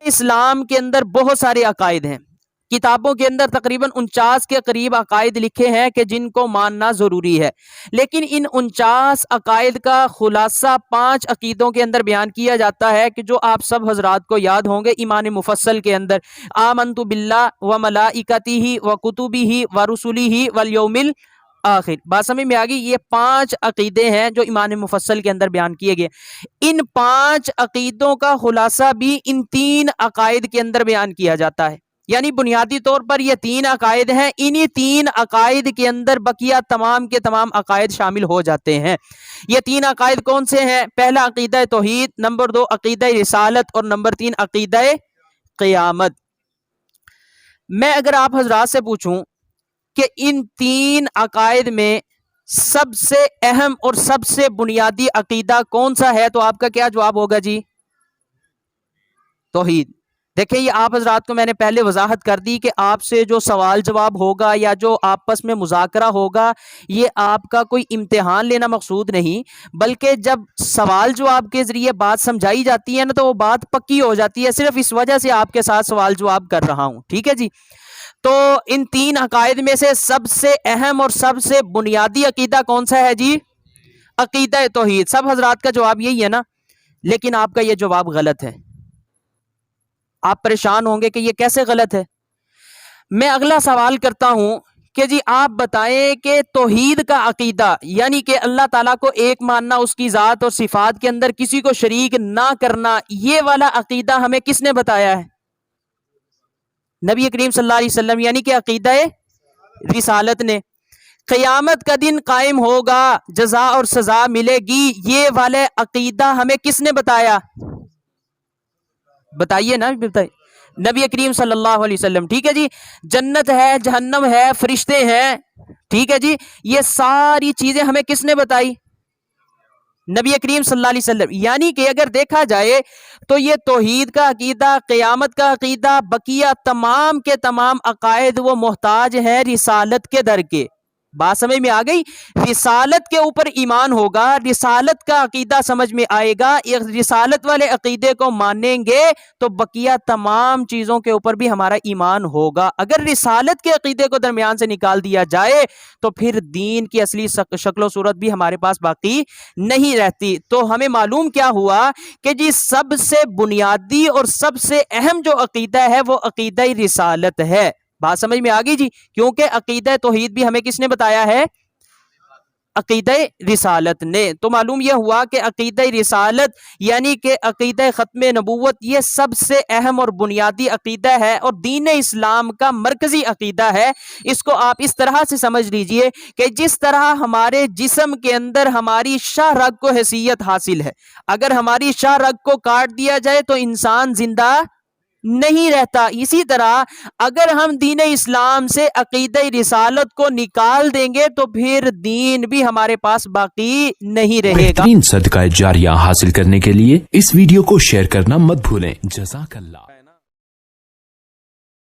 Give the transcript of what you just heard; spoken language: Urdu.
اسلام کے اندر بہت سارے عقائد ہیں، کتابوں کے اندر تقریباً 49 کے قریب عقائد لکھے ہیں کہ جن کو ماننا ضروری ہے، لیکن ان 49 عقائد کا خلاصہ 5 عقیدوں کے اندر بیان کیا جاتا ہے کہ جو آپ سب حضرات کو یاد ہوں گے ایمان مفصل کے اندر، آمنت باللہ و ملائکتہ و کتبہ و رسلہ والیوم آخر۔ بات سمجھ میں آگئی؟ یہ 5 عقیدے ہیں جو ایمان مفصل کے اندر بیان کیے گئے۔ ان 5 عقیدوں کا خلاصہ بھی ان 3 عقائد کے اندر بیان کیا جاتا ہے، یعنی بنیادی طور پر یہ 3 عقائد ہیں، انہی 3 عقائد کے اندر بقیہ تمام کے تمام عقائد شامل ہو جاتے ہیں۔ یہ 3 عقائد کون سے ہیں؟ پہلا عقیدہ توحید، نمبر 2 عقیدہ رسالت، اور نمبر 3 عقیدہ قیامت۔ میں اگر آپ حضرات سے پوچھوں کہ ان 3 عقائد میں سب سے اہم اور سب سے بنیادی عقیدہ کون سا ہے تو آپ کا کیا جواب ہوگا جی؟ توحید۔ دیکھیں یہ آپ حضرات کو میں نے پہلے وضاحت کر دی کہ آپ سے جو سوال جواب ہوگا یا جو آپس میں مذاکرہ ہوگا یہ آپ کا کوئی امتحان لینا مقصود نہیں، بلکہ جب سوال جواب کے ذریعے بات سمجھائی جاتی ہے نا تو وہ بات پکی ہو جاتی ہے، صرف اس وجہ سے آپ کے ساتھ سوال جواب کر رہا ہوں، ٹھیک ہے جی؟ تو ان 3 عقائد میں سے سب سے اہم اور سب سے بنیادی عقیدہ کون سا ہے جی؟ عقیدہ توحید۔ سب حضرات کا جواب یہی ہے نا، لیکن آپ کا یہ جواب غلط ہے۔ آپ پریشان ہوں گے کہ یہ کیسے غلط ہے؟ میں اگلا سوال کرتا ہوں کہ جی آپ بتائیں کہ توحید کا عقیدہ یعنی کہ اللہ تعالیٰ کو ایک ماننا، اس کی ذات اور صفات کے اندر کسی کو شریک نہ کرنا، یہ والا عقیدہ ہمیں کس نے بتایا ہے؟ نبی کریم صلی اللہ علیہ وسلم، یعنی کہ عقیدہ رسالت نے۔ قیامت کا دن قائم ہوگا، جزا اور سزا ملے گی، یہ والے عقیدہ ہمیں کس نے بتایا؟ بتائیے نا، بتائیے۔ نبی کریم صلی اللہ علیہ وسلم، ٹھیک ہے جی؟ جنت ہے، جہنم ہے، فرشتے ہیں، ٹھیک ہے جی؟ یہ ساری چیزیں ہمیں کس نے بتائی؟ نبی کریم صلی اللہ علیہ وسلم۔ یعنی کہ اگر دیکھا جائے تو یہ توحید کا عقیدہ، قیامت کا عقیدہ، بقیہ تمام کے تمام عقائد وہ محتاج ہیں رسالت کے در کے۔ بات سمجھ میں آ گئی؟ رسالت کے اوپر ایمان ہوگا، رسالت کا عقیدہ سمجھ میں آئے گا، رسالت والے عقیدے کو مانیں گے تو بقیہ تمام چیزوں کے اوپر بھی ہمارا ایمان ہوگا۔ اگر رسالت کے عقیدے کو درمیان سے نکال دیا جائے تو پھر دین کی اصلی شکل و صورت بھی ہمارے پاس باقی نہیں رہتی۔ تو ہمیں معلوم کیا ہوا کہ جی سب سے بنیادی اور سب سے اہم جو عقیدہ ہے وہ عقیدہ رسالت ہے۔ بات سمجھ میں آ گئی جی؟ کیونکہ عقیدہ توحید بھی ہمیں کس نے بتایا ہے؟ عقیدہ رسالت نے۔ تو معلوم یہ ہوا کہ عقیدہ رسالت یعنی کہ عقیدہ ختم نبوت یہ سب سے اہم اور بنیادی عقیدہ ہے اور دین اسلام کا مرکزی عقیدہ ہے۔ اس کو آپ اس طرح سے سمجھ لیجئے کہ جس طرح ہمارے جسم کے اندر ہماری شاہ رگ کو حیثیت حاصل ہے، اگر ہماری شاہ رگ کو کاٹ دیا جائے تو انسان زندہ نہیں رہتا، اسی طرح اگر ہم دین اسلام سے عقیدہ رسالت کو نکال دیں گے تو پھر دین بھی ہمارے پاس باقی نہیں رہے گا۔ بہترین صدقہ جاریہ حاصل کرنے کے لیے اس ویڈیو کو شیئر کرنا مت بھولیں۔ جزاک اللہ۔